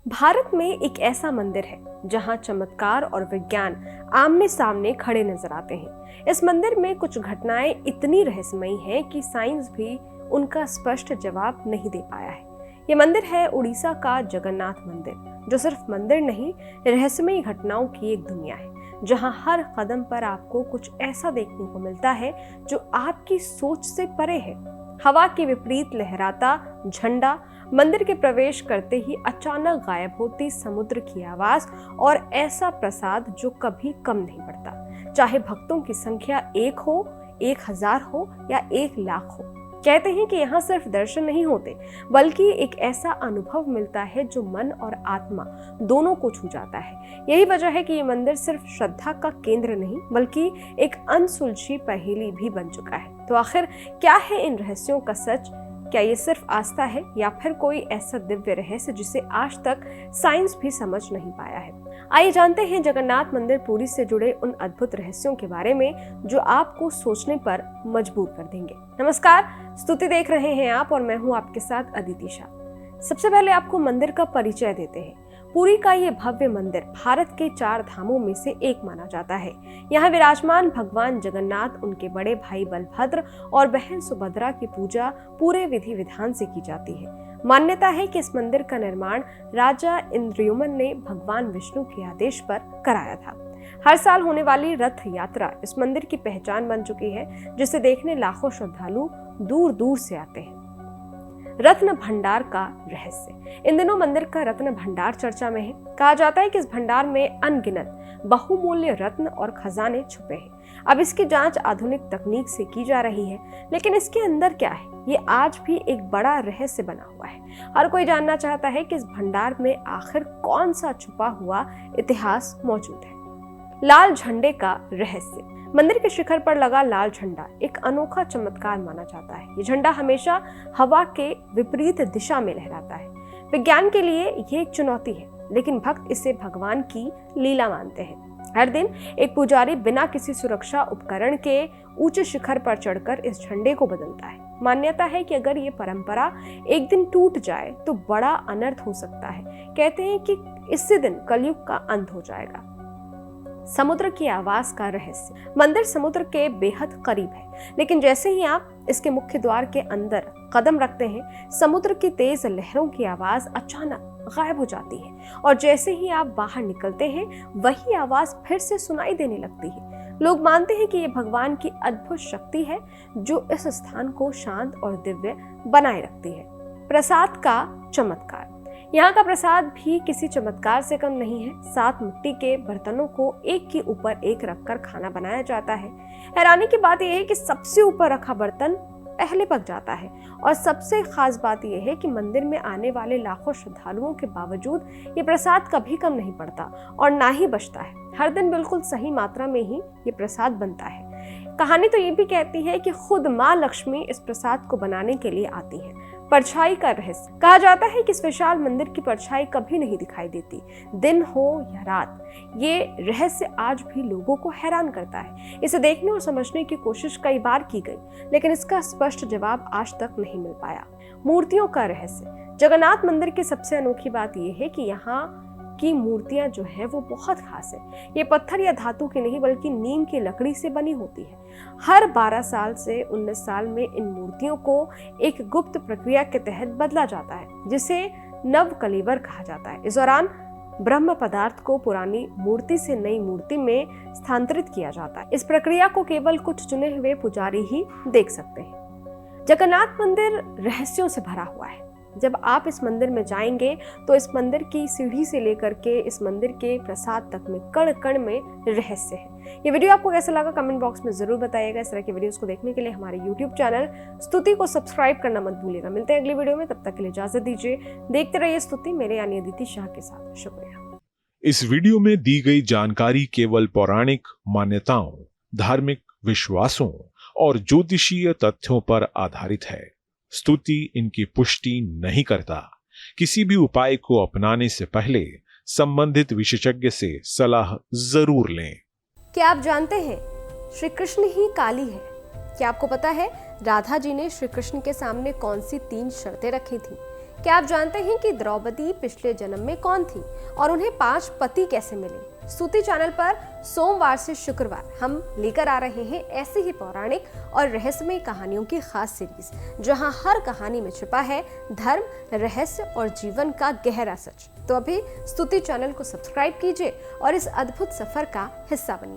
भारत में एक ऐसा मंदिर है जहां चमत्कार और विज्ञान आमने सामने खड़े नजर आते हैं। इस मंदिर में कुछ घटनाएं इतनी रहस्यमयी हैं कि साइंस भी उनका स्पष्ट जवाब नहीं दे पाया है। ये मंदिर है उड़ीसा का जगन्नाथ मंदिर, जो सिर्फ मंदिर नहीं, रहस्यमयी घटनाओं की एक दुनिया है, जहां हर कदम पर आपको कुछ ऐसा देखने को मिलता है जो आपकी सोच से परे है। हवा के विपरीत लहराता झंडा, मंदिर के प्रवेश करते ही अचानक गायब होती समुद्र की आवाज और ऐसा प्रसाद जो कभी कम नहीं पड़ता, चाहे भक्तों की संख्या 1 हो, 1000 हो या 1,00,000 हो। कहते हैं कि यहाँ सिर्फ दर्शन नहीं होते, बल्कि एक ऐसा अनुभव मिलता है जो मन और आत्मा दोनों को छू जाता है। यही वजह है कि ये मंदिर सिर्फ श्रद्धा का केंद्र नहीं, बल्कि एक अनसुलझी पहेली भी बन चुका है। तो आखिर क्या है इन रहस्यों का सच? क्या ये सिर्फ आस्था है या फिर कोई ऐसा दिव्य रहस्य जिसे आज तक साइंस भी समझ नहीं पाया है? आइए जानते हैं जगन्नाथ मंदिर पुरी से जुड़े उन अद्भुत रहस्यों के बारे में जो आपको सोचने पर मजबूर कर देंगे। नमस्कार, स्तुति देख रहे हैं आप और मैं हूं आपके साथ अदिति शाह। सबसे पहले आपको मंदिर का परिचय देते हैं। पुरी का ये भव्य मंदिर भारत के 4 धामों में से एक माना जाता है। यहाँ विराजमान भगवान जगन्नाथ, उनके बड़े भाई बलभद्र और बहन सुभद्रा की पूजा पूरे विधि विधान से की जाती है। मान्यता है कि इस मंदिर का निर्माण राजा इंद्रयुमन ने भगवान विष्णु के आदेश पर कराया था। हर साल होने वाली रथ यात्रा इस मंदिर की पहचान बन चुकी है, जिसे देखने लाखों श्रद्धालु दूर दूर से आते हैं। रत्न भंडार का रहस्य। इन दिनों मंदिर का रत्न भंडार चर्चा में है। कहा जाता है कि इस भंडार में अनगिनत बहुमूल्य रत्न और खजाने छुपे हैं। अब इसकी जांच आधुनिक तकनीक से की जा रही है, लेकिन इसके अंदर क्या है, ये आज भी एक बड़ा रहस्य बना हुआ है। हर कोई जानना चाहता है कि इस भंडार में आखिर कौन सा छुपा हुआ इतिहास मौजूद है। लाल झंडे का रहस्य। मंदिर के शिखर पर लगा लाल झंडा एक अनोखा चमत्कार माना जाता है। ये झंडा हमेशा हवा के विपरीत दिशा में लहराता है। विज्ञान के लिए ये एक चुनौती है, लेकिन भक्त इसे भगवान की लीला मानते हैं। हर दिन एक पुजारी बिना किसी सुरक्षा उपकरण के ऊंचे शिखर पर चढ़कर इस झंडे को बदलता है। मान्यता है कि अगर ये परंपरा एक दिन टूट जाए तो बड़ा अनर्थ हो सकता है। कहते हैं कि इसी दिन कलयुग का अंत हो जाएगा। समुद्र की आवाज का रहस्य। मंदिर समुद्र के बेहद करीब है, लेकिन जैसे ही आप इसके मुख्य द्वार के अंदर कदम रखते हैं, समुद्र की तेज लहरों की आवाज अचानक गायब हो जाती है और जैसे ही आप बाहर निकलते हैं, वही आवाज फिर से सुनाई देने लगती है। लोग मानते हैं कि ये भगवान की अद्भुत शक्ति है जो इस स्थान को शांत और दिव्य बनाए रखती है। प्रसाद का चमत्कार। यहाँ का प्रसाद भी किसी चमत्कार से कम नहीं है। 7 मिट्टी के बर्तनों को एक के ऊपर एक रखकर खाना बनाया जाता है। हैरानी की बात यह है कि सबसे ऊपर रखा बर्तन पहले पक जाता है और सबसे खास बात यह है कि मंदिर में आने वाले लाखों श्रद्धालुओं के बावजूद ये प्रसाद कभी कम नहीं पड़ता और ना ही बचता है। हर दिन बिल्कुल सही मात्रा में ही ये प्रसाद बनता है। कहानी तो ये भी कहती है कि खुद माँ लक्ष्मी इस प्रसाद को बनाने के लिए आती है। परछाई का रहस्य। कहा जाता है कि इस विशाल मंदिर की परछाई कभी नहीं दिखाई देती, दिन हो या रात। ये रहस्य आज भी लोगों को हैरान करता है। इसे देखने और समझने की कोशिश कई बार की गई, लेकिन इसका स्पष्ट जवाब आज तक नहीं मिल पाया। मूर्तियों का रहस्य। जगन्नाथ मंदिर की सबसे अनोखी बात यह है कि यहाँ की मूर्तियां जो है वो बहुत खास है। ये पत्थर या धातु की नहीं, बल्कि नीम की लकड़ी से बनी होती है। हर 12 साल से 19 साल में इन मूर्तियों को एक गुप्त प्रक्रिया के तहत बदला जाता है, जिसे नव कलेवर कहा जाता है। इस दौरान ब्रह्म पदार्थ को पुरानी मूर्ति से नई मूर्ति में स्थानांतरित किया जाता है। इस प्रक्रिया को केवल कुछ चुने हुए पुजारी ही देख सकते हैं। जगन्नाथ मंदिर रहस्यों से भरा हुआ है। जब आप इस मंदिर में जाएंगे तो इस मंदिर की सीढ़ी से लेकर के इस मंदिर के प्रसाद तक में कण कण में रहस्य है। ये वीडियो आपको कैसा लगा कमेंट बॉक्स में जरूर बताइएगा। इस तरह के वीडियोस को देखने के लिए हमारे YouTube चैनल स्तुति को सब्सक्राइब करना मत भूलिएगा। मिलते हैं अगली वीडियो में, तब तक के लिए इजाजत दीजिए। देखते रहिए स्तुति, मेरे यानी अदिति शाह के साथ। शुक्रिया। इस वीडियो में दी गई जानकारी केवल पौराणिक मान्यताओं, धार्मिक विश्वासों और ज्योतिषीय तथ्यों पर आधारित है। स्तुति इनकी पुष्टि नहीं करता। किसी भी उपाय को अपनाने से पहले संबंधित विशेषज्ञ से सलाह जरूर लें। क्या आप जानते हैं श्री कृष्ण ही काली है? क्या आपको पता है राधा जी ने श्री कृष्ण के सामने कौन सी 3 शर्तें रखी थी? क्या आप जानते हैं कि द्रौपदी पिछले जन्म में कौन थी और उन्हें 5 पति कैसे मिले? स्तुति चैनल पर सोमवार से शुक्रवार हम लेकर आ रहे हैं ऐसी ही पौराणिक और रहस्यमय कहानियों की खास सीरीज, जहां हर कहानी में छिपा है धर्म, रहस्य और जीवन का गहरा सच। तो अभी स्तुति चैनल को सब्सक्राइब कीजिए और इस अद्भुत सफर का हिस्सा बनिए।